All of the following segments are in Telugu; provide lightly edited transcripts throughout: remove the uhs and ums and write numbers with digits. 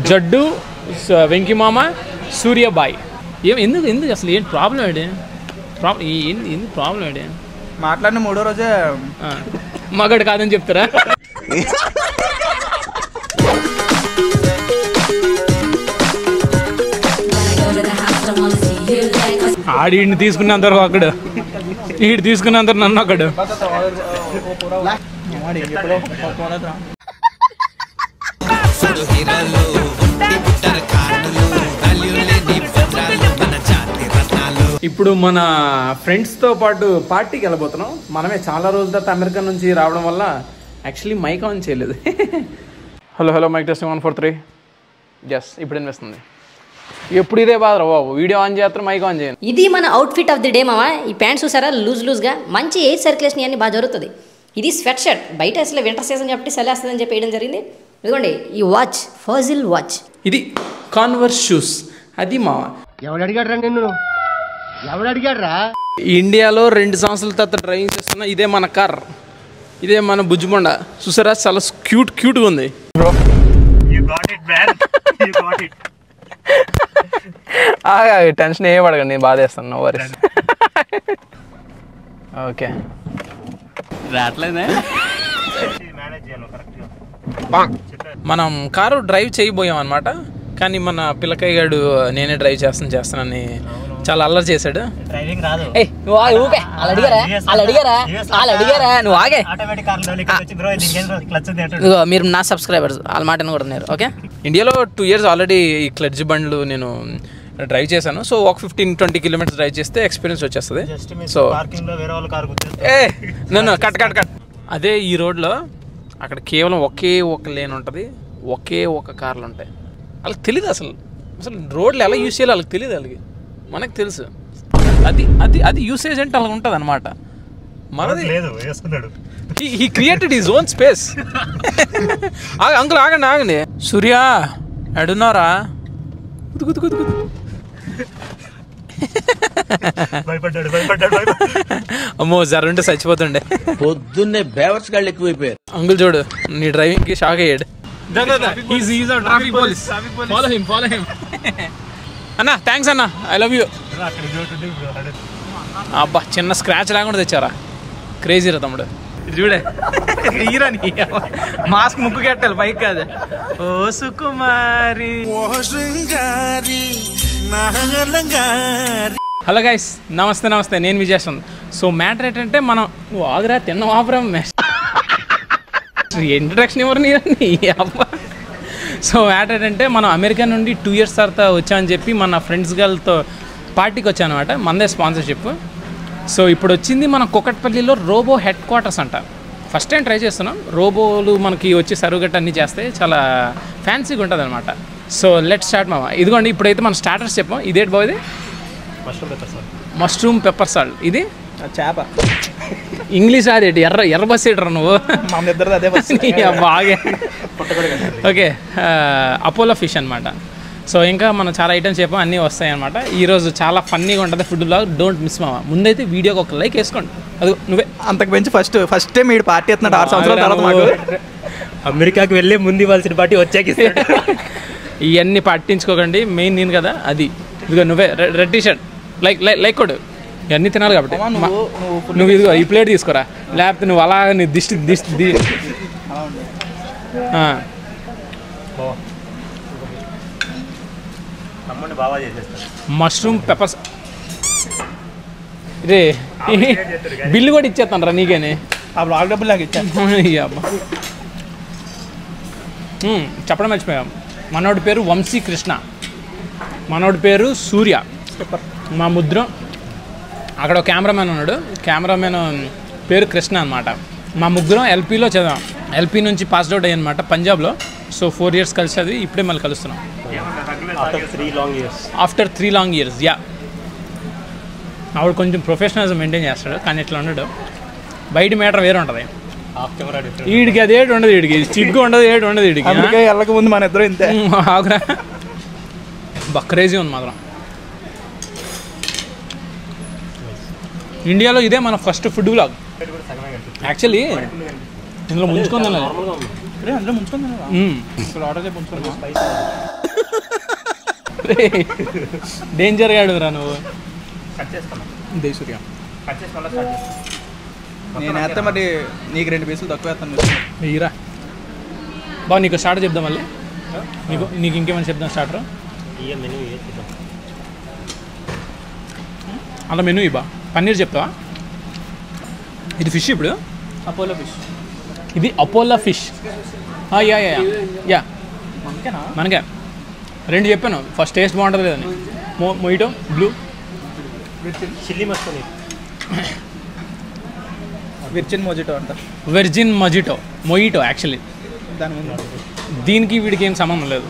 జడ్డు, వెంకిమామ, సూర్యబాయ్. ఎందుకు ఎందుకు అసలు ఏంటి ప్రాబ్లం ఏంటి? ఎందుకు ప్రాబ్లం ఏంటి? మాట్లాడిన 3వ రోజే మగాడు కాదని చెప్తారా? ఆడిని తీసుకున్నందరూ ఒకడు, ఈడు తీసుకున్నందరూ నన్ను ఒకడు. ఇప్పుడు మన ఫ్రెండ్స్తో పాటు పార్టీకి వెళ్ళబోతున్నాం. మనమే చాలా రోజుల తర్వాత అమెరికా నుంచి రావడం వల్ల యాక్చువల్లీ మైక్ ఆన్ చేయలేదు. Hello mic testing 1 4 3. ఎస్, ఇప్పుడు వినిపిస్తుంది. ఎప్పుడు ఇదే బాధ బాబు, వీడియో ఆన్ చేస్తారు మైక్ ఆన్ చేయను. ఇది మన అవుట్ఫిట్ ఆఫ్ ది డే మామ. ఈ ప్యాంట్ చూసారా, లూజ్గా మంచి ఎయిర్ సర్క్యులేషన్ అన్ని బాగా జరుగుతుంది. ఇది స్వెట్ షర్ట్, బయట అసలు వింటర్ సీజన్ చెప్పి చల్లేస్తుందని చెప్పి వేయడం జరిగింది. ఇదిగోండి ఈ వాచ్, ఫజిల్ వాచ్. ఇది కాన్వర్స్ షూస్. అది మామ ఎవడు అడిగాడు నిన్ను? ఎవడు అడిగాడ్రా? ఇండియాలో 2 సంవత్సరాల తర్వాత డ్రైవింగ్ చేస్తున్నా. ఇదే మన కార్, ఇదే మన బుజ్జిమండ. చూసారా, చాలా క్యూట్గా ఉంది. టెన్షన్ ఏ పడగండి, నేను బాధేస్తాను. వరి ఓకే రావట్లేదే. మనం కారు డ్రైవ్ చేయబోయాం అనమాట. కానీ మన పిల్లకాయ గాడు నేనే డ్రైవ్ చేస్తానని చాలా అల్లరి చేశాడు. మీరు నా సబ్స్క్రైబర్స్ వాళ్ళ మాట కూడా ఉన్నారు. ఓకే, ఇండియాలో 2 years ఆల్రెడీ ఈ క్లడ్జ్ బండ్లు నేను డ్రైవ్ చేశాను. సో ఒక 15-20 kilometers డ్రైవ్ చేస్తే ఎక్స్పీరియన్స్ వచ్చేస్తుంది. సో నన్ను కట్ అదే ఈ రోడ్లో అక్కడ కేవలం ఒకే ఒక లేన్ ఉంటుంది, ఒకే ఒక కార్లు ఉంటాయి. వాళ్ళకి తెలియదు అసలు రోడ్లు ఎలా యూజ్ చేయాలో వాళ్ళకి తెలియదు. వాళ్ళకి మనకు తెలుసు. అది యూసేజ్ అంటే అలా ఉంటుంది అనమాట. మనది he created his own space. Uncle ఆగండి. సూర్య ఎడున్నారా? అమ్మో జరుంటే చచ్చిపోతుండే. పొద్దున్నే బేవర్స్ గాళ్ళు ఎక్కువైపోయారు. అంకుల్ చూడు, నీ డ్రైవింగ్ కి షాక్ అయ్యాడు. అన్నా థ్యాంక్స్ అన్నా, ఐ లవ్ యూ. అబ్బా చిన్న స్క్రాచ్ లేకుండా తెచ్చారా, క్రేజీ రా తమ్ముడు. చూడే హీరోని మాస్క్ ముక్కు కట్టాలి పైకి కాదు. ఓ సుకుమారి. హలో గైస్, నమస్తే. నేను విజయశ్వంత్. సో మ్యాటర్ ఏంటంటే మనం ఆగ్రా తిన్న ఆపరం ఇంట్రడక్షన్ ఎవరిని అబ్బా. సో మ్యాటర్ ఏంటంటే మనం అమెరికా నుండి 2 years తర్వాత వచ్చామని చెప్పి మన ఫ్రెండ్స్ గర్ల్తో పార్టీకి వచ్చాను అనమాట. మనదే స్పాన్సర్షిప్. సో ఇప్పుడు వచ్చింది మన కుకట్పల్లిలో రోబో హెడ్ క్వార్టర్స్ అంట. ఫస్ట్ టైం ట్రై చేస్తున్నాం. రోబోలు మనకి వచ్చి సర్వ్ గట్ట అన్నీ చేస్తే చాలా ఫ్యాన్సీగా ఉంటుంది అనమాట. సో లెట్ స్టార్ట్ మామ. ఇదిగోండి ఇప్పుడైతే మనం స్టార్టర్స్ చెప్పాం. ఇదేంటి బాబు? ఇది మష్రూమ్ పెప్పర్ సాల్ట్. ఇది చేప. ఇంగ్లీష్ అదేంటి? ఎర్ర బస్ ఏటరా నువ్వు? బాగా. ఓకే, అపోలో ఫిష్ అనమాట. సో ఇంకా మనం చాలా ఐటమ్స్ చెప్పాం, అన్నీ వస్తాయి అనమాట. ఈరోజు చాలా ఫన్నీగా ఉంటుంది ఫుడ్ బ్లాగ్. డోంట్ మిస్ మామ. ముందైతే వీడియోకి ఒక లైక్ వేసుకోండి. అది నువ్వే అంతకు పెంచి ఫస్ట్ టైం మీరు పార్టీ ఎత్తున్నాడు 6 సంవత్సరాల తర్వాత. మాకు అమెరికాకి వెళ్ళి ముందు ఇవ్వాల్సిన పార్టీ వచ్చాక ఇవన్నీ పట్టించుకోకండి. మెయిన్ నేను కదా అది. ఇదిగో నువ్వే రెడ్ టీ షర్ట్ లైక్ కొడు. ఇవన్నీ తినాలి కాబట్టి నువ్వు ఇదిగో ఈ ప్లేట్ తీసుకోరా. లేకపోతే నువ్వు అలా నీ దిష్టి మష్రూమ్ పెప్పర్స్. రే బిల్లు కూడా ఇచ్చేస్తాను రా నీకేనే. ఆ బ్లాక్ డబ్బులు నాకు ఇచ్చాను. చెప్పడం మర్చిపోయాం. మనోడి పేరు వంశీ కృష్ణ, మనోడి పేరు సూర్య. మా ముద్రం అక్కడ ఒక కెమెరామెన్ ఉన్నాడు. కెమెరామెన్ పేరు కృష్ణ అనమాట. మా ముగ్గురం ఎల్పీలో చదివాం. ఎల్పీ నుంచి పాస్డ్ అవుట్ అయ్యి అనమాట పంజాబ్లో. సో 4 years కలిసి చదివి ఇప్పుడే మళ్ళీ కలుస్తున్నాం. After 3 long years. యా, ఆవిడ కొంచెం ప్రొఫెషనలిజం మెయింటైన్ చేస్తాడు, కానీ ఇట్లా ఉండడు. బయట మ్యాటర్ వేరే ఉంటుంది. వీడికి అది ఏడు ఉండదు, వీడికి చిగ్గు ఉండదు, ఏడు ఉండదు వీడికి. వెళ్ళక ముందు మన ఇద్దరు ఇంతే. ఆగురా, క్రేజీ ఉంది మాత్రం. ఇండియాలో ఇదే మన ఫస్ట్ ఫుడ్ బ్లాగ్. యాక్చువల్లీ ఇందులో ముంచుకుందాం. రే అందులో ముంచుకుందా ఇక్కడ ఆర్డర్ చేసి ముంచుకున్నా డేంజర్ గాడురా నువ్వు. దేశూర్య నేను వేస్తే మరి నీకు 2 పీసులు తక్కువ వేస్తాను. ఇరా బావ, నీకు స్టార్టర్ చెప్దాం మళ్ళీ. నీకు ఇంకేమైనా చెప్దాం స్టార్టర్. అలా మెనూ ఇవ్వా. పన్నీర్ చెప్తావా? ఇది ఫిష్ ఇప్పుడు. Apollo fish. ఇది Apollo fish. Yeah yeah yeah మనకేనా? మనకే 2 చెప్పాను. ఫస్ట్ టేస్ట్ బాగుంటుంది లేదని. మొయిటో బ్లూ చిల్లీ మస్కొని విర్చిన్ మొజిటో అంట. Virgin mojito mojito actually. దాని ముందు దీనికి వీడికి ఏం సంబంధం లేదు.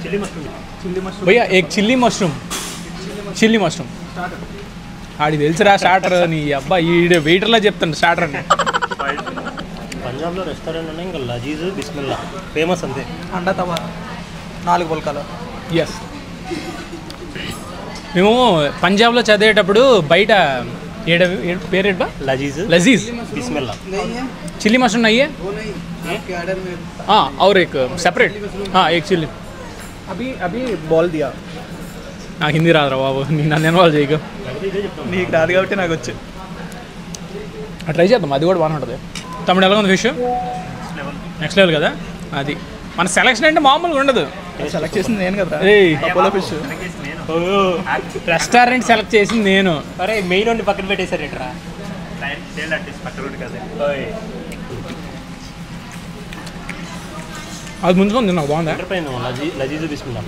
చిల్లీ మస్కొని భయ్యా ఏక్ చిల్లీ మష్రూమ్. చిల్లీ మష్రూమ్ ఆడి తెలుసురా స్టార్టర్. నీ అబ్బా ఈడే వెయిటర్లా చెప్తాను స్టార్టర్ అని. పంజాబ్లో రెస్టారెంట్ ఉన్నాయి, ఇంకా లజీజ్ బిస్మిల్లా ఫేమస్ అంతే. అండా తవా 4 పుల్కాలు. ఎస్, మేము పంజాబ్లో చదివేటప్పుడు బయట పేరేట్ లజీజ్ లజీజ్ బిస్మిల్లా चिल्ली मशरूम नहीं है? हाँ और एक सेपरेट. हाँ एक चिल्ली. అభి బాల్ దియా. నాకు హిందీ రాదురా బాబు, నన్ను ఇన్వాల్వ్ చేయకు. నీకు రాదు కాబట్టి నాకు వచ్చు. ట్రై చేద్దాం, అది కూడా బాగానే ఉంటుంది. తమ్ముడు ఎలా ఉంది ఫిష్? నెక్స్ట్ లెవెల్ కదా అది. మన సెలక్షన్ అంటే మామూలుగా ఉండదు. సెలెక్ట్ చేసింది నేను కదా. అపోలో ఫిష్ రెస్టారెంట్ సెలెక్ట్ చేసింది నేను. అరే మెయిన్ ఉండి పక్కన పెట్టేశారు ఇట్రా. అది ముందుకొని తిన్నావు, బాగుందా? లజీజ్ బిస్మిల్లా.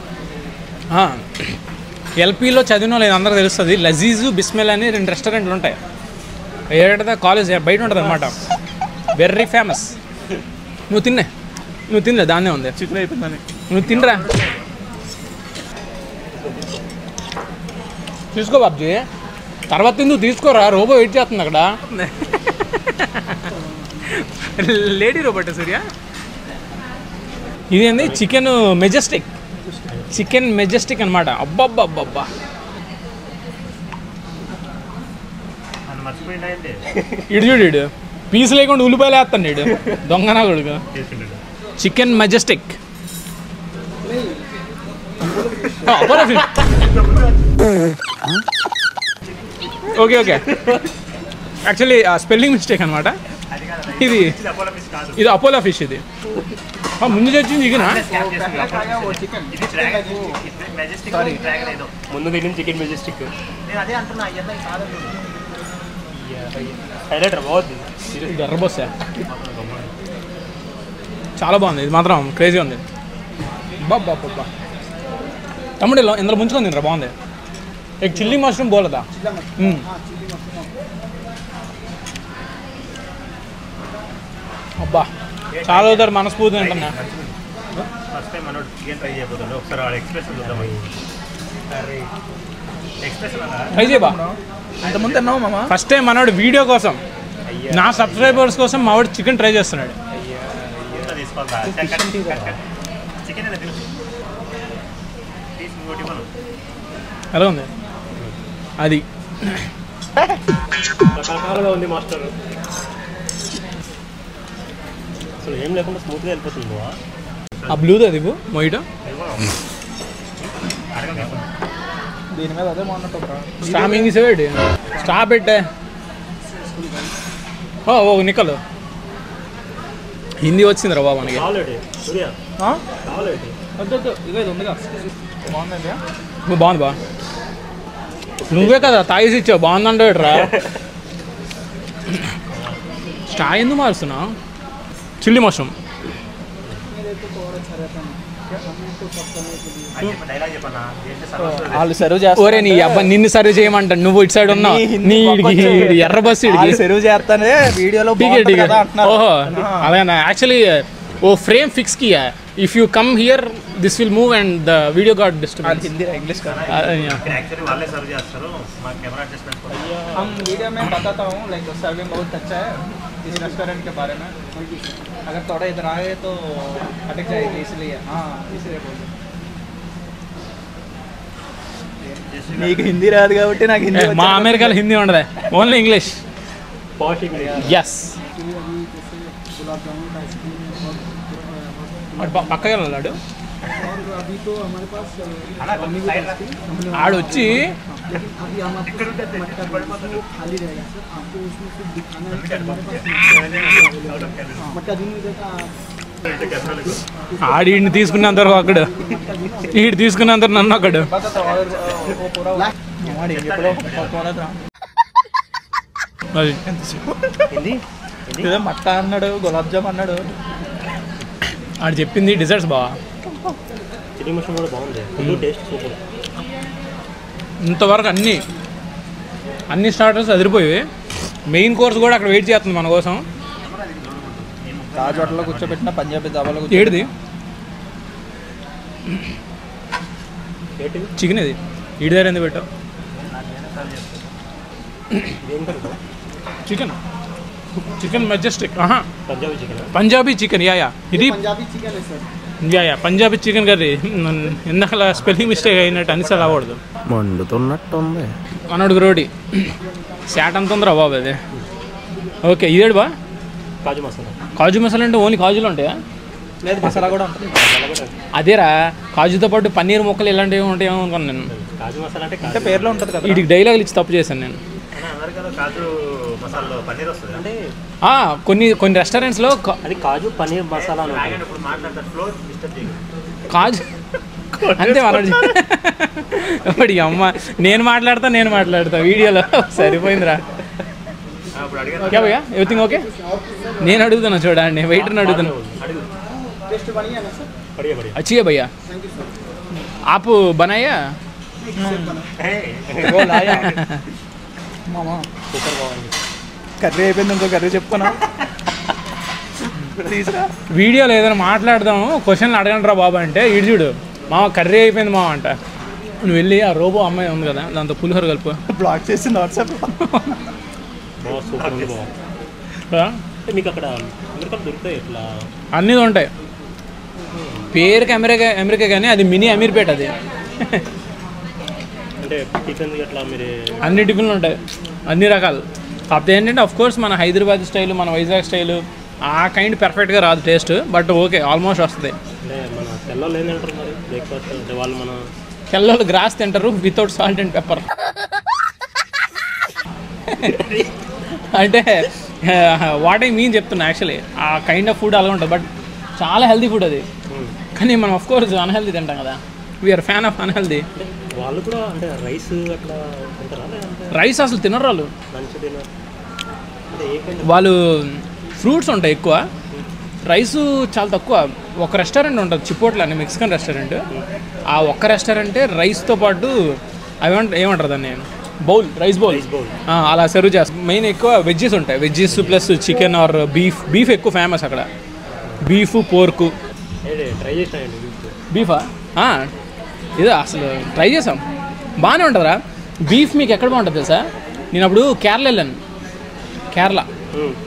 ఎల్పీలో చదివిన లేదు అందరూ తెలుస్తుంది. లజీజు బిస్మిల్ అని 2 రెస్టారెంట్లు ఉంటాయి. ఏడా కాలేజ్ బయట ఉంటుంది అనమాట. Very famous. నువ్వు తినలే దాన్నే ఉంది. చికెన్ అయిపోయిందని. నువ్వు తినరా, తీసుకో బాబ్జీ. తర్వాత నువ్వు తీసుకోరా, రోబో వెయిట్ చేస్తుంది అక్కడ. లేడీ రోబోట్ సూర్య. ఇదేంది చికెన్ మెజెస్టిక్. చికెన్ మెజెస్టిక్ అనమాట. అబ్బబ్బబ్బబ్బా, ఇడు చూడు, ఇడు పీస్ లేకుండా ఉల్లిపాయలు వేస్తాను. ఇడు దొంగనా కొడుకు. Chicken Majestic. Okay okay, actually spelling mistake అనమాట. ఇది అపోలో ఫిష్. ఇది ముందు చచ్చింది చికెనా? ముందు తిని చికెన్ మెజెస్టిక్. హైలైట్ బాగుంది. ఇది ఎర్రబోసా, చాలా బాగుంది. ఇది మాత్రం క్రేజీ ఉంది. బాబా తమ్ముడు ఇందులో ముంచుకొని తినరా, బాగుంది. एक चिल्ली मशरूम बोला था. అబ్బా చాలా అవుతారు మనస్ఫూర్తి అంటున్నా. ఫస్ట్ టైం మనోడు చికెన్ ట్రై చేయబోతుంది. ఒకసారి వాడు ఎక్స్ప్రెషన్ చూద్దాం. ట్రై చేయబా. అంతకుముందు తిన్నావు మామ. ఫస్ట్ టైం మనోడు వీడియో కోసం, నా సబ్స్క్రైబర్స్ కోసం మావాడు చికెన్ ట్రై చేస్తున్నాడు. ఎలా ఉంది అది? రకరకాలుగా ఉంది మాస్టర్. అసలు ఏం లేకుండా స్మూత్గా వెళ్ళిపోతుంది. ఆ బ్లూది అది మొయిటో. దీని మీద అదే బాగున్నట్టు. స్టామింగ్ సైడ్ స్టాప్ పెట్టే. ఓ నికల్ హిందీ వచ్చిందిరా బాబు మనకి. వద్దు ఇగో ఇది ఉందిగా. బాగుందండి. నువ్వు బాగుంది బా. నువ్వే కదా తాగేసి ఇచ్చావు బాగుందంటే రా. స్టా ఎందుకు మారుస్తున్నావు? Chilli mushroom. వాళ్ళు సర్వ్ చేస్తారు. ఓరే నీ అబ్బా, నిన్ను సర్వ్ చేయమంటాను. నువ్వు ఇటు సైడ్ ఉన్నావు. నీ ఎర్ర బస్సు సర్వ్ చేస్తానే వీడియోలో. ఓహో అలాగే. యాక్చువల్లీ ఓ ఫ్రేమ్ ఫిక్స్ కియా. If you come here this will move and the video got disturb. Hindi English का एक्चुअली वाले सर्व చేస్తారు. మా కెమెరా అడ్జస్ట్మెంట్ हम वीडियो में बताता हूँ लाइक सर्विंग बहुत अच्छा है इस रेस्टोरेंट के बारे में. अगर थोड़ा इधर आए तो अटक जाएगी, इसलिए हाँ इसलिए बोल నీకు హిందీ రాదు కాబట్టి నాకు హిందీ మా అమెరికాలో హిందీ ఉండదు, ఓన్లీ ఇంగ్లీష్. పాష్ ఇంగ్లీష్. ఎస్. పక్కగా వెళ్ళాడు ఆడు వచ్చి ఆడిని తీసుకున్నంత వరకు అక్కడ, ఈడు తీసుకున్నంత నన్ను అక్కడ. మట్ట అన్నాడు, గులాబ్ జామ్ అన్నాడు. ఆడు చెప్పింది డిజర్ట్స్ బాగా. చిల్లీ మష్రూమ్ కూడా బాగుంది, టేస్ట్ సూపర్. ఇంతవరకు అన్ని స్టార్టర్స్ అదిరిపోయి, మెయిన్ కోర్స్ కూడా అక్కడ వెయిట్ చేస్తుంది మన కోసం. తాజ్ హోటల్లో కూర్చోబెట్టిన పంజాబీ దాబాలో ఏడిది చికెన్, ఇది ఈడి దగ్గర ఎందుకు పెట్టావు? Chicken Majestic. Punjabi chicken. Yeah ఇది పంజాబీ చికెన్ కర్రీ. ఇందాక స్పెల్లింగ్ మిస్టేక్ అయినట్టు అనిసార్లు అవ్వకూడదు. మండుతున్నట్టుంది మనోడికి రోడి శాట్ అంత ఉందిరా బాబు అది. ఓకే ఇదేడు బా కాజు మసాలా అంటే ఓన్లీ కాజులు ఉంటాయా? లేదు మసాలా కూడా ఉంటుంది. అదేరా కాజుతో పాటు పన్నీర్ ముక్కలు ఇలాంటివి ఉంటాయేమో అనుకున్నాను నేను. కాజు మసాలా అంటే పేర్లో ఉంటుంది కదా. వీటికి డైలాగులు ఇచ్చి తప్పు చేశాను నేను. అంటే కొన్ని రెస్టారెంట్స్లో అది కాజు పన్నీర్ మసాలా కాజు అంతే మనోడు. ఇప్పుడు అమ్మ నేను మాట్లాడతా వీడియోలో సరిపోయిందిరా. Everything okay. నేను అడుగుతున్నా చూడండి, వెయిటర్ని అడుగుతున్నా. అచ్చియే భయ్యా ఆపు బనాయా కర్రీ అయిపోయింది, ఇంకో కర్రీ చెప్పుకున్నా. వీడియోలో ఏదైనా మాట్లాడదాము, క్వశ్చన్లు అడగండి రా బాబా అంటే ఈడు చూడు మామ కర్రీ అయిపోయింది మామ అంట. నువ్వు వెళ్ళి ఆ రోబో అమ్మాయి ఉంది కదా దాంతో పులిహోర కలుపు. బ్లాక్ చేసింది వాట్సాప్. మీకు అక్కడ అమెరికాలో దొరుకుతాయి ఎట్లా? అన్నీ ఉంటాయి. పేరుకి అమెరికా కానీ అది మినీ అమీర్పేట. అది అంటే టిఫిన్ అట్లా మీరు అన్ని టిఫిన్లు ఉంటాయి, అన్ని రకాలు. కాకపోతే ఏంటంటే కోర్స్ మన హైదరాబాద్ స్టైల్, మన వైజాగ్ స్టైల్ ఆ కైండ్ పర్ఫెక్ట్గా రాదు టేస్ట్, బట్ ఓకే ఆల్మోస్ట్ వస్తుంది. అంటే మన తెల్లలో ఏం తింటారు మరి బ్రేక్ఫాస్ట్? అంటే వాళ్ళు మన తెల్లలో గ్రాస్ తింటారు వితౌట్ సాల్ట్ అండ్ పెప్పర్. అంటే వాట్ ఐ మీన్ చెప్తున్నా. యాక్చువల్లీ ఆ కైండ్ ఆఫ్ ఫుడ్ అలా ఉంటుంది, బట్ చాలా హెల్తీ ఫుడ్ అది. కానీ మనం ఆఫ్ కోర్స్ అన్హెల్దీ తింటాం కదా, వీఆర్ ఫ్యాన్ ఆఫ్ అన్హెల్దీ. వాళ్ళు కూడా అంటే రైస్ అట్లా తింటారా? రైస్ అసలు తినరు వాళ్ళు. లంచ్ డిన్నర్ వాళ్ళు ఫ్రూట్స్ ఉంటాయి ఎక్కువ, రైసు చాలా తక్కువ. ఒక రెస్టారెంట్ ఉంటుంది చిపోట్ల అని, మెక్సికన్ రెస్టారెంట్. ఆ ఒక్క రెస్టారెంటే రైస్తో పాటు ఏమంటారు దాన్ని, రైస్ బౌల్ అలా సర్వ్ చేస్తారు. మెయిన్ ఎక్కువ వెజ్జెస్ ఉంటాయి, veggies plus chicken or beef ఎక్కువ ఫేమస్ అక్కడ. Beef pork. ట్రై చేసాయండి బీఫా? ఇదో అసలు ట్రై చేసాం, బాగానే ఉంటుందిరా బీఫ్. మీకు ఎక్కడ బాగుంటుంది తెలుసా? నేను అప్పుడు కేరళ వెళ్ళాను.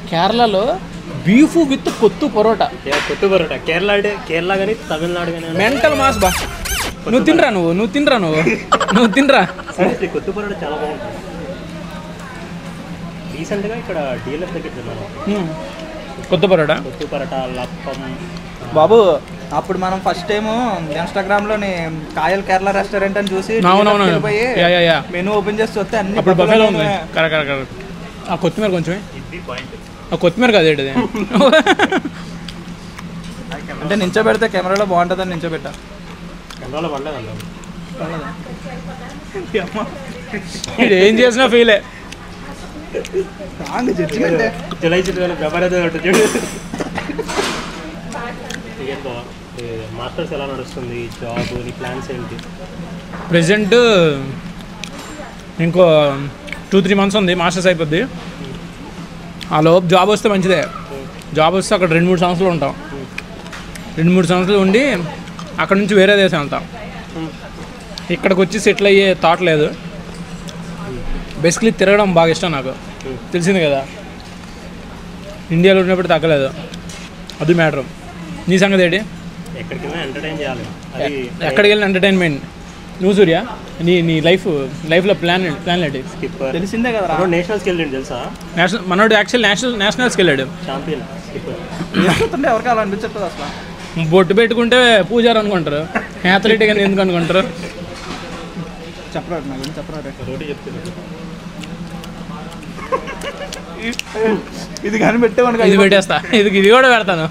కేరళలో బీఫ్ విత్ కొత్తు పరోటా. కేరళ అంటే కేరళ కానీ తమిళనాడు కానీ మెంటల్ మాస్ బా. నువ్వు తినరా. కొత్తు పరోటా చాలా బాగుంటుంది. రీసెంట్గా ఇక్కడ డీలర్ దగ్గర తిన్నాను కొత్త పరోటా, లప్పం. బాబు అప్పుడు మనం ఫస్ట్ టైం ఇన్స్టాగ్రామ్లోని కాయల్ కేరళ రెస్టారెంట్ అని చూసి మెనూ ఓపెన్ చేసి వస్తే అన్ని బఫేలో ఉంది. కరెక్ట్. ఆ కొత్తిమీర కొంచెం, ఆ కొత్తిమీర కాదు ఏంటది. అంటే నించోబెడితే కెమెరాలో బాగుంటుందని నించోబెట్టా. కెమెరాలో పడలేదండి. ఏం చేసినా ఫీలే. మాస్టర్స్ ఎలా నడుస్తుంది? జాబ్ నీ ప్లాన్స్ ఏంటి? ప్రెజెంట్ ఇంకో 2-3 months ఉంది, మాస్టర్స్ అయిపోద్ది. ఆ లోపు జాబ్ వస్తే మంచిదే. జాబ్ వస్తే అక్కడ 2-3 సంవత్సరాలు ఉంటాం. 2-3 సంవత్సరాలు ఉండి అక్కడ నుంచి వేరే దేశం వెళ్తాం. ఇక్కడికి వచ్చి సెటిల్ అయ్యే థాట్ లేదు. బేసిక్లీ తిరగడం బాగా ఇష్టం నాకు, తెలిసింది కదా. ఇండియాలో ఉన్నప్పుడు తగ్గలేదు, అది మ్యాటర్. నీ సంగతి ఏంటి? ఎక్కడికి వెళ్ళినా ఎంటర్టైన్ చేయాలి. ఎక్కడికి వెళ్ళిన ఎంటర్టైన్మెంట్. నువ్వు సూర్య నీ లైఫ్లో ప్లాన్ ఏంటి? స్కిప్పర్ తెలిసిందే కదా నేషనల్స్కి వెళ్ళండి తెలుసా? మనోడు యాక్చువల్ నేషనల్స్కి వెళ్ళాడు. Champion skipper. చూస్తుంటే ఎవరికి అలా అనిపించట్లేదు అసలు. బొట్టు పెట్టుకుంటే పూజారు అనుకుంటారు, అథ్లెట్ కానీ ఎందుకు అనుకుంటారు? చెప్పరాడు నా గురించి చెప్పరాడు. రోటీ చెప్తున్నాడు. ఇది కానీ పెట్టేవాడు ఇది పెట్టేస్తా, ఇది కూడా పెడతాను.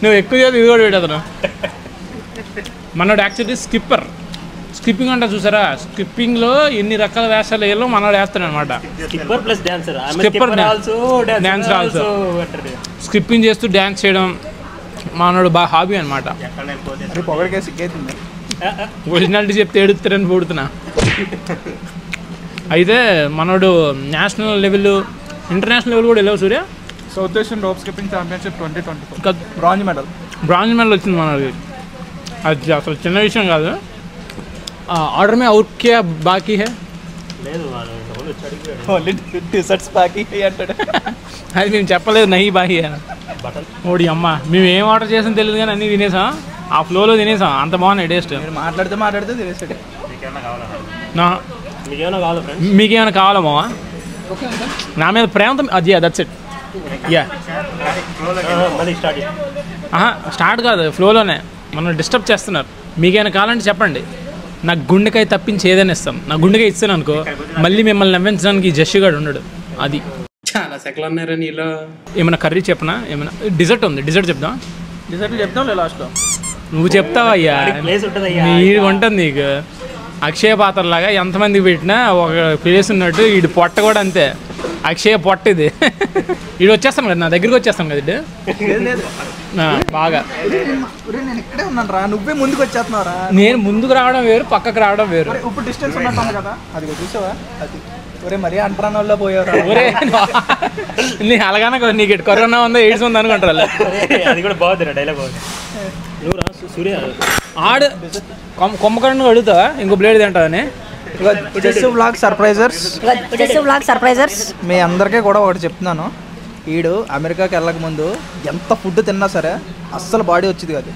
నువ్వు ఎక్కువ చేసి ఇది కూడా పెట్టేస్తాను. మనోడు యాక్చువల్లీ స్కిప్పింగ్ అంటే చూసారా, స్కిప్పింగ్లో ఎన్ని రకాల వేషాలు వేయాలో మనోడు వేస్తాడు అనమాట. Skipper plus dancer. Dancer also. Skipping చేస్తూ డ్యాన్స్ చేయడం మనోడు బాగా హాబీ అనమాట. పొగడికే సిగ్గైతుంది. ఒరిజినాలిటీ చెప్తే ఎడుతారని పొడుతున్నా. అయితే మనోడు నేషనల్ లెవెల్, ఇంటర్నేషనల్ లెవెల్ కూడా వెళ్ళావు Surya. South Asian rope skipping championship 2024 bronze medal వచ్చింది మనోడికి. అది అసలు చిన్న విషయం కాదు. ఆర్డర్ మే ఔర్ క్యా బాకీ హే? లేదు ఓన్లీ టీ-షర్ట్స్ బాకీ అంటాడు. అది మేము చెప్పలేదు, నహీ బాకీ బటన్. ఓడి అమ్మ, మేము ఏం ఆర్డర్ చేసాం తెలియదు కానీ అన్నీ తినేసాం, ఆ ఫ్లోలో తినేసాం. అంత బాగున్నాయి టేస్ట్. మీరు మాట్లాడితే తెలిసాడు. మీకేమైనా కావాలా? మీకేమైనా కావాలా ఫ్రెండ్స్? మీకేమైనా కావాలా మావా? నా మీద ప్రేమతో అది దట్స్ ఇట్. యా మళ్ళీ స్టార్ట్ కాదు, ఫ్లోలోనే. మనం డిస్టర్బ్ చేస్తున్నారు. మీకేమైనా కావాలంటే చెప్పండి, నాకు గుండెకాయ తప్పించి ఏదైనా ఇస్తాం. నా గుండెకాయ ఇస్తాను అనుకో, మళ్ళీ మిమ్మల్ని నవ్వించడానికి జస్సుగాడు ఉండడు. అది చాలా సెకలు ఉన్నారా నీలో. ఏమైనా కర్రీ చెప్పనా? ఏమైనా డిజర్ట్ ఉంది, డిజర్ట్ చెప్దాం. డిజర్ట్ చెప్తాం లాస్ట్లో. నువ్వు చెప్తావా అయ్యా? నీకు ఉంటుంది నీకు. అక్షయ పాత్ర లాగా ఎంతమందికి పెట్టినా ఒక ప్లేస్ ఉన్నట్టు వీడి పొట్ట కూడా అంతే. అక్షయ పొట్ట ఇది. వీడు వచ్చేస్తాను కదా, నా దగ్గరికి వచ్చేస్తాను కదా ఇది బాగా. నేను ఇక్కడే ఉన్నాను రా, నువ్వే ముందుకు వచ్చేస్తున్నారా? నేను ముందుకు రావడం వేరు, పక్కకు రావడం వేరు. ఇప్పుడు డిస్టెన్స్ ఉన్నట్టు కదా, అది చూసావా? అది ఒరే మరీ అంటరాని వల్ల పోయారు. ఒరే నీ అలాగానే నీకు కరోనా ఉందా, ఎయిడ్స్ ఉందా అనుకుంటారు. అది కూడా బాగుంది డైలాగ్ బాగుంది. నువ్వు రా సూర్య ఆడు కొమ్మకన్ను అడుగుతావా ఇంకో బ్లేడ్ తింటావని. వ్లాగ్ సర్ప్రైజర్స్ మీ అందరికీ కూడా ఒకటి చెప్తున్నాను. వీడు అమెరికాకి వెళ్ళక ముందు ఎంత ఫుడ్ తిన్నా సరే అస్సలు బాడీ వచ్చేది కాదు.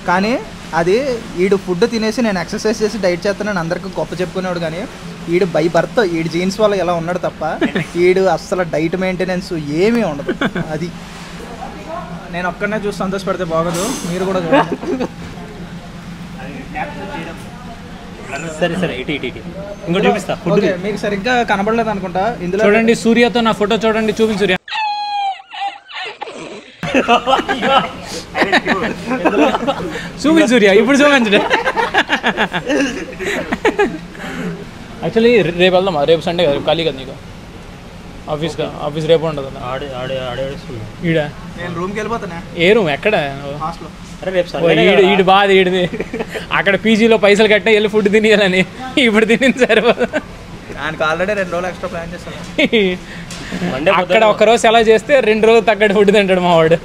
కానీ అది వీడు ఫుడ్ తినేసి నేను ఎక్సర్సైజ్ చేసి డైట్ చేస్తానని అందరికీ గొప్ప చెప్పుకునేవాడు. కానీ వీడు బై బర్త్ వీడి జీన్స్ వల్ల ఎలా ఉన్నాడు తప్ప వీడు అస్సలు డైట్ మెయింటెనెన్స్ ఏమీ ఉండదు. అది నేను ఒక్కడనే చూసి సంతోషపడితే బాగోదు, మీరు కూడా చూడండి. సరే ఇటు ఇంకోటి చూపిస్తా. ఓకే, మీకు సరిగ్గా కనబడలేదు అనుకుంటా. ఇందులో చూడండి సూర్యతో నా ఫోటో చూడండి, చూపించు సూర్య. చూపించు సూర్య, ఇప్పుడు చూపించండి. యాక్చువల్లీ రేపు వెళ్దామా? రేపు సండే కదా, ఖాళీ కదా నీకు? ఆఫీస్ రేపు ఉండదు కదా. ఈడ నేను రూమ్కి వెళ్ళిపోతానే. ఏ రూమ్ ఎక్కడ? హాస్టల్. ఈడు బాధ ఈడిది. అక్కడ పీజీలో పైసలు కట్టినా వెళ్ళి ఫుడ్ తినేయాలని, ఇప్పుడు తినింది సరిపోదు. ఆయనకు ఆల్రెడీ 2 రోజులు ఎక్స్ట్రా ప్లాన్ చేస్తాను. అక్కడ ఒకరోజు సెలవు చేస్తే 2 రోజులు తగ్గట్టు ఫుడ్ తింటాడు మావాడు.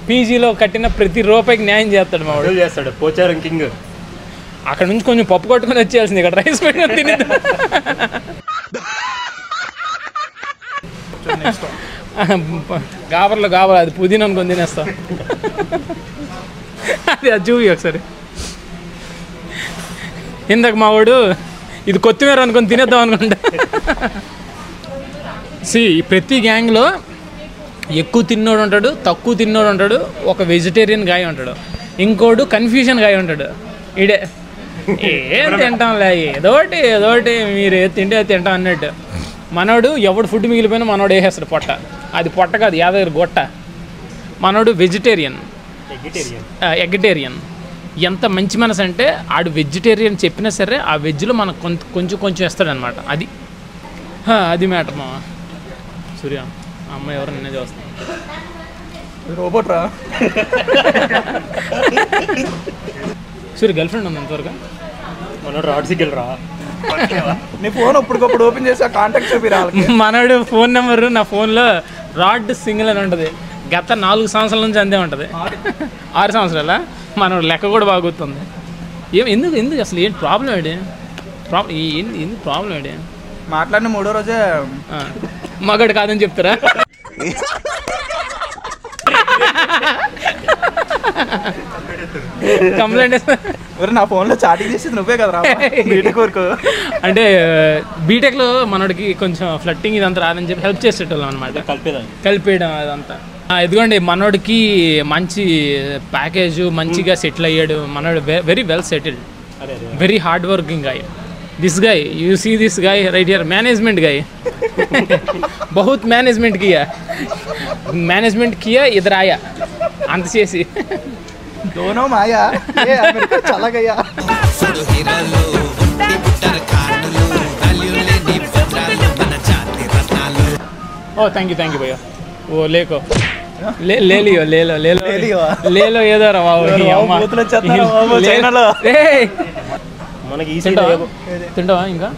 పీజీలో కట్టిన ప్రతి రూపాయికి న్యాయం చేస్తాడు మావాడు. చేస్తాడు పోచారం కింగ్. అక్కడ నుంచి కొంచెం పప్పు కొట్టుకుని వచ్చేయాల్సింది, ఇక్కడ రైస్ పెట్టుకుని తిని. గాబర్లో అది పుదీనా అనుకొని తినేస్తాం. అది చూపి ఒకసారి. ఇందాక మావాడు ఇది కొత్తిమీర అనుకొని తినేద్దాం అనుకుంటా. ప్రతి గ్యాంగ్లో ఎక్కువ తిన్నోడు ఉంటాడు, తక్కువ తిన్నోడు ఉంటాడు, ఒక వెజిటేరియన్ గాయ ఉంటాడు, ఇంకోడు కన్ఫ్యూజన్ గాయ ఉంటాడు. ఈడే ఏం తింటాంలే, ఏదోటి మీరు ఏది తింటే అది తింటాం అన్నట్టు. మనోడు ఎవడు ఫుడ్ మిగిలిపోయినా మనోడు వేసేస్తాడు పొట్ట. అది పొట్ట కాదు, యాదగిరి గొట్ట. మనోడు వెజిటేరియన్, ఎగ్టేరియన్. ఎంత మంచి మనసు అంటే ఆడు వెజిటేరియన్ చెప్పినా సరే ఆ వెజ్లో మనకు కొంచెం వేస్తాడనమాట. అది మ్యాటర్ మా సూర్య. అమ్మాయి ఎవరు నిన్నే చూస్తాను. రోబోట్ రా. సూర్య గర్ల్ ఫ్రెండ్ ఉంది ఎంతవరకు? మనోడు రాడ్ సిగ్గిల్ రా. నీ ఫోన్ అప్పటికప్పుడు ఓపెన్ చేసి ఆ కాంటాక్ట్ చూపి రావాలి. మనోడు ఫోన్ నెంబరు నా ఫోన్లో రాడ్ సింగిల్ అని ఉంటుంది. గత 4 సంవత్సరాల నుంచి అంతే ఉంటుంది. 6 సంవత్సరాల మనోడు లెక్క కూడా బాగా గుర్తుంది. ఎందుకు అసలు ఏంటి ప్రాబ్లం? ఎందుకు ప్రాబ్లం? మాట్లాడిన 3వ రోజే మగాడు కాదని చెప్తారా? కంప్లైంట్ నా ఫోన్లో చాటింగ్ చేసేది నువ్వే కదరా బీటెక్ వరకు. అంటే బీటెక్లో మనోడికి కొంచెం ఫ్లట్టింగ్ ఇదంతా రాదని చెప్పి హెల్ప్ చేసేటోళ్ళం అనమాట, కలిపేయడం అదంతా. ఇదిగోండి మనోడికి మంచి ప్యాకేజ్, మంచిగా సెటిల్ అయ్యాడు మనోడు, very well settled, very hard working guy. This guy, you see this guy right here, management guy. बहुत मैनेजमेंट किया इधर आया अंत చేసి दोनों माया ये अमेरिका चला गया. ओ थैंक यू भैया. वो लेको ले लो ఏదో రా బాబు చైనాలో. మనకి తింటావా ఇంకా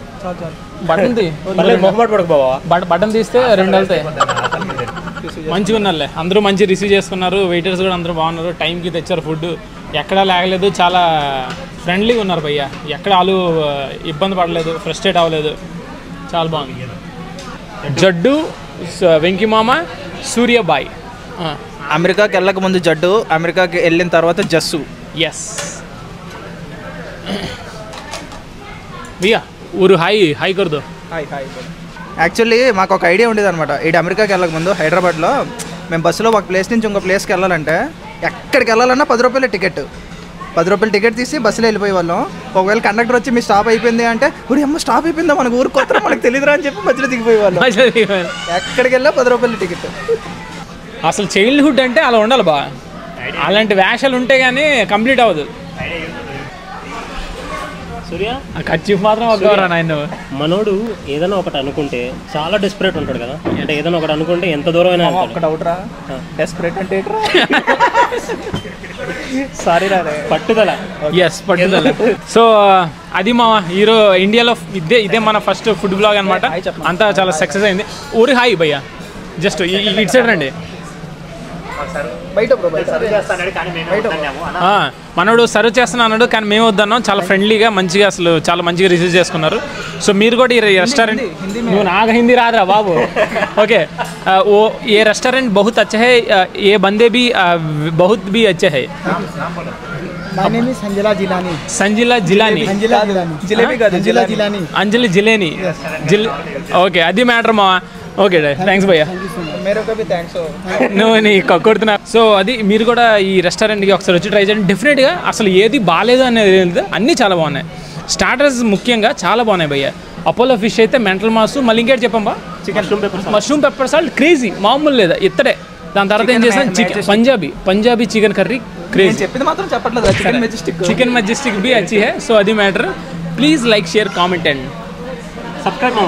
బటన్ తీస్తే 2 వెళ్తాయి. మంచిగా ఉన్నారులే, అందరూ మంచి రిసీవ్ చేసుకున్నారు, వెయిటర్స్ కూడా అందరూ బాగున్నారు, టైంకి తెచ్చారు ఫుడ్, ఎక్కడా లాగలేదు, చాలా ఫ్రెండ్లీగా ఉన్నారు భయ్య, ఎక్కడ వాళ్ళు ఇబ్బంది పడలేదు, ఫ్రస్ట్రేట్ అవ్వలేదు, చాలా బాగుంది. జడ్డు, వెంకీ మామ, సూర్యబాయ్. అమెరికాకి వెళ్ళక ముందు జడ్డు, అమెరికాకి వెళ్ళిన తర్వాత జస్సు. ఎస్ भैया ఊరు హాయ్ కర్దో. యాక్చువల్లీ మాకు ఒక ఐడియా ఉండేది అనమాట. ఇటు అమెరికాకి వెళ్ళక ముందు హైదరాబాద్లో మేము బస్సులో ఒక ప్లేస్ నుంచి ఇంకో ప్లేస్కి వెళ్ళాలంటే ఎక్కడికి వెళ్ళాలన్నా 10 రూపాయల టికెట్, 10 రూపాయల టికెట్ తీసి బస్సులో వెళ్ళిపోయే వాళ్ళం. ఒకవేళ కండక్టర్ వచ్చి మీ స్టాప్ అయిపోయింది అంటే ఊరి అమ్మ స్టాప్ అయిపోయిందా మనకు ఊరు కొత్త మనకు తెలియదురా అని చెప్పి మధ్యలో దిగిపోయే వాళ్ళం. ఎక్కడికి వెళ్ళా 10 రూపాయల టికెట్. అసలు చైల్డ్హుడ్ అంటే అలా ఉండాలి బా, అలాంటి వేషాలు ఉంటే కానీ కంప్లీట్ అవ్వదు. సూర్య ఖర్చు మాత్రం వద్దురా నాయన. మనోడు ఏదైనా ఒకటి అనుకుంటే చాలా డెస్పరేట్ ఉంటాడు కదా, అంటే ఏదైనా ఒకటి అనుకుంటే ఎంత దూరం అయినా ఒక డౌట్ రా, డెస్పరేట్ అంటే సారీ రా పట్టుదల. ఎస్ పట్టుదల. సో అది మా హీరో ఇండియాలో ఇదే మన ఫస్ట్ ఫుడ్ బ్లాగ్ అనమాట, అంతా చాలా సక్సెస్ అయింది. ఊరి హాయ్ భయ్యా, జస్ట్ ఇటు సైడ్ రండి. మనోడు సర్వ్ చేస్తున్నా అన్నాడు కానీ మేము వద్దన్నాం, చాలా ఫ్రెండ్లీగా మంచిగా అసలు చాలా మంచిగా రిసీవ్ చేసుకున్నారు. సో మీరు కూడా ఈ రెస్టారెంట్, నువ్వు నాకు హిందీ రాదురా బాబు. ఓకే ఓ ఏ రెస్టారెంట్ बहुत अच्छा है, ये बंदे भी बहुत भी अच्छे है. సంజిలా జిలానీ, అంజలి జిలేని. ఓకే అది మ్యాటర్ మా. ఓకే థ్యాంక్స్ భయ్యా, నువ్వు నీ కొడుతున్నా. సో అది మీరు కూడా ఈ రెస్టారెంట్కి ఒకసారి వచ్చి ట్రై చేయండి. డెఫినెట్గా అసలు ఏది బాగాలేదు అనేది లేదు, అన్నీ చాలా బాగున్నాయి. స్టార్టర్స్ ముఖ్యంగా చాలా బాగున్నాయి భయ్య. అపోలో ఫిష్ అయితే మెంటల్ మాసు, మళ్ళీ ఇంకేటి చెప్పంబా, మష్రూమ్ పెప్పర్ సాల్ట్ క్రేజీ, మామూలు లేదా ఇత్తడే. దాని తర్వాత ఏం చేసాను, పంజాబీ చికెన్ కర్రీ క్రేజీ. చెప్పింది మాత్రం చెప్పట్లేదు, చికెన్ మెజెస్టిక్ బి అచ్చి హై. సో అది matter. Please like share comment and subscribe.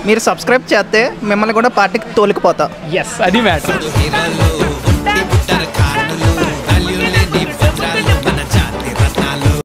మీరు సబ్స్క్రైబ్ చేస్తే మిమ్మల్ని కూడా పార్టీకి తోలికిపోతా. ఎస్ అది మ్యాటర్.